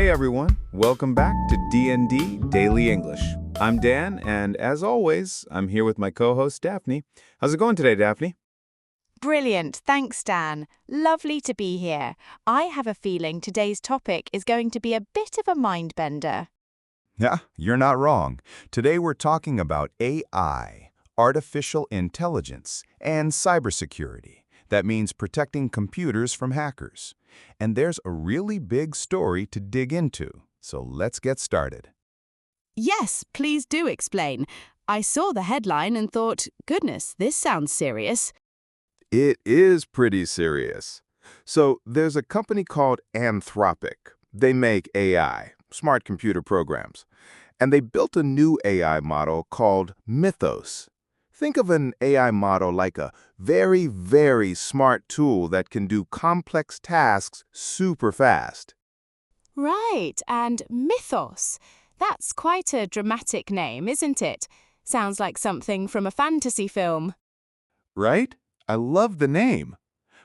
Hey everyone, welcome back to D&D Daily English. I'm Dan, and as always, I'm here with my co-host Daphne. How's it going today, Daphne? Brilliant, thanks Dan. Lovely to be here. I have a feeling today's topic is going to be a bit of a mind bender. Yeah, you're not wrong. Today we're talking about AI, artificial intelligence, and cybersecurity. That means protecting computers from hackers. And there's a really big story to dig into, so let's get started. Yes, please do explain. I saw the headline and thought, goodness, this sounds serious. It is pretty serious. So there's a company called Anthropic. They make AI, smart computer programs, and they built a new AI model called Mythos. Think of an AI model like a very, very smart tool that can do complex tasks super fast. Right, and Mythos. That's quite a dramatic name, isn't it? Sounds like something from a fantasy film. Right? I love the name.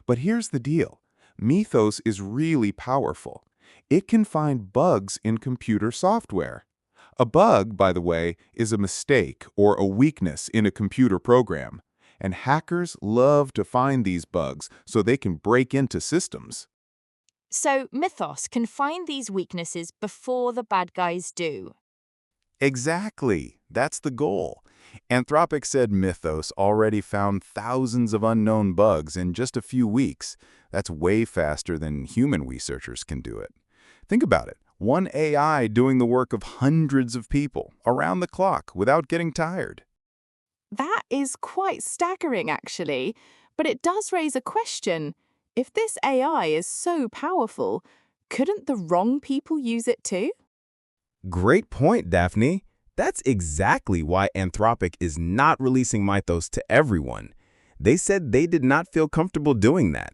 But here's the deal. Mythos is really powerful. It can find bugs in computer software. A bug, by the way, is a mistake or a weakness in a computer program. And hackers love to find these bugs so they can break into systems. So Mythos can find these weaknesses before the bad guys do. Exactly. That's the goal. Anthropic said Mythos already found thousands of unknown bugs in just a few weeks. That's way faster than human researchers can do it. Think about it. One AI doing the work of hundreds of people around the clock without getting tired. That is quite staggering, actually. But it does raise a question. If this AI is so powerful, couldn't the wrong people use it too? Great point, Daphne. That's exactly why Anthropic is not releasing Mythos to everyone. They said they did not feel comfortable doing that.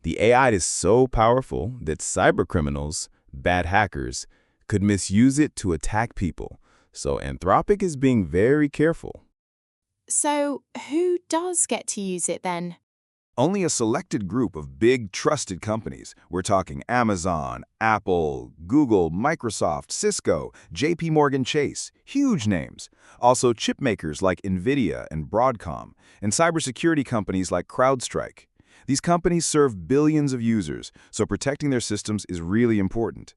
The AI is so powerful that cybercriminals, bad hackers, could misuse it to attack people. So Anthropic is being very careful. So, who does get to use it then? Only a selected group of big, trusted companies. We're talking Amazon, Apple, Google, Microsoft, Cisco, JP Morgan Chase, huge names. Also chip makers like NVIDIA and Broadcom, and cybersecurity companies like CrowdStrike. These companies serve billions of users, so protecting their systems is really important.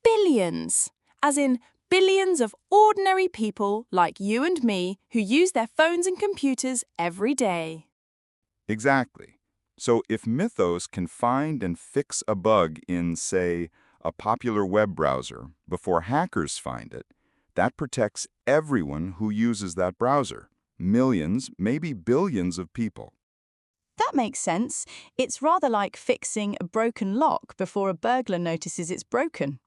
Billions, as in billions of ordinary people like you and me who use their phones and computers every day. Exactly. So if Mythos can find and fix a bug in, say, a popular web browser before hackers find it, that protects everyone who uses that browser. Millions, maybe billions of people. That makes sense. It's rather like fixing a broken lock before a burglar notices it's broken.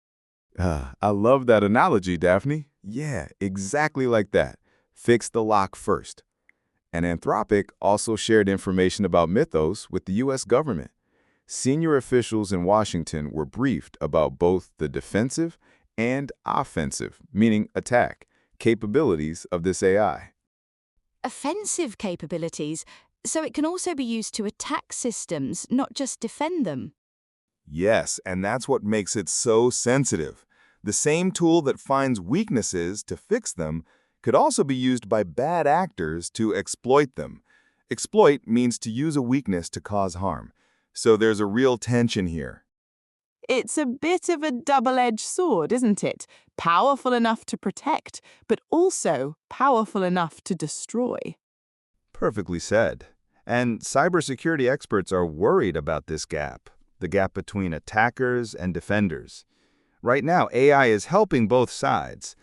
I love that analogy, Daphne. Yeah, exactly like that. Fix the lock first. And Anthropic also shared information about Mythos with the U.S. government. Senior officials in Washington were briefed about both the defensive and offensive, meaning attack, capabilities of this AI. Offensive capabilities, so it can also be used to attack systems, not just defend them. Yes, and that's what makes it so sensitive. The same tool that finds weaknesses to fix them could also be used by bad actors to exploit them. Exploit means to use a weakness to cause harm. So there's a real tension here. It's a bit of a double-edged sword, isn't it? Powerful enough to protect, but also powerful enough to destroy. Perfectly said. And cybersecurity experts are worried about this gap, the gap between attackers and defenders. Right now, AI is helping both sides.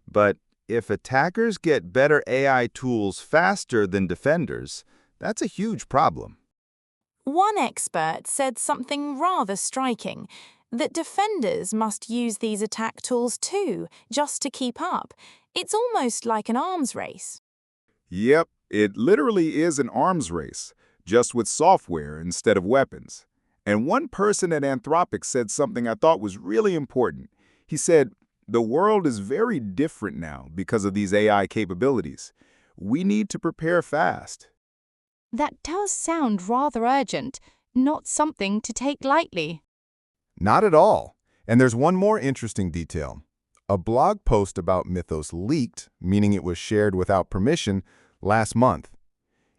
But if attackers get better AI tools faster than defenders, that's a huge problem. One expert said something rather striking, that defenders must use these attack tools too, just to keep up. It's almost like an arms race. Yep, it literally is an arms race, just with software instead of weapons. And one person at Anthropic said something I thought was really important. He said, "The world is very different now because of these AI capabilities. We need to prepare fast." That does sound rather urgent, not something to take lightly. Not at all. And there's one more interesting detail. A blog post about Mythos leaked, meaning it was shared without permission, last month.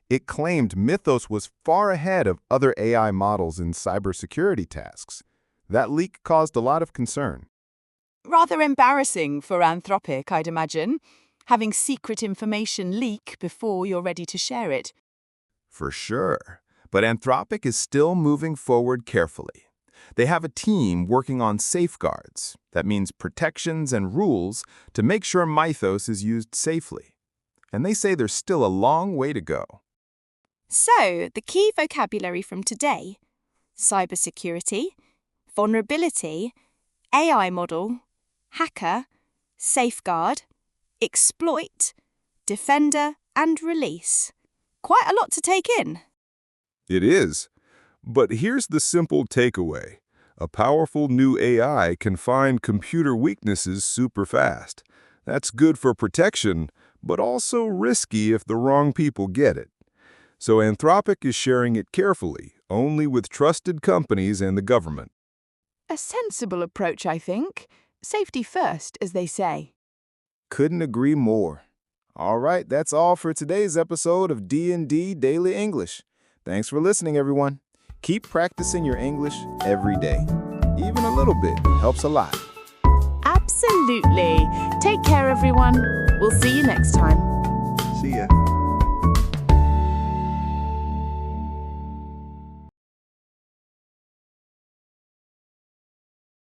It claimed Mythos was far ahead of other AI models in cybersecurity tasks. That leak caused a lot of concern. Rather embarrassing for Anthropic, I'd imagine, having secret information leak before you're ready to share it. For sure. But Anthropic is still moving forward carefully. They have a team working on safeguards. That means protections and rules to make sure Mythos is used safely. And they say there's still a long way to go. So, the key vocabulary from today: cybersecurity, vulnerability, AI model, hacker, safeguard, exploit, defender, and release. Quite a lot to take in. It is. But here's the simple takeaway. A powerful new AI can find computer weaknesses super fast. That's good for protection, but also risky if the wrong people get it. So Anthropic is sharing it carefully, only with trusted companies and the government. A sensible approach, I think. Safety first, as they say. Couldn't agree more. All right, that's all for today's episode of D&D Daily English. Thanks for listening, everyone. Keep practicing your English every day. Even a little bit helps a lot. Absolutely. Take care, everyone. We'll see you next time. See ya.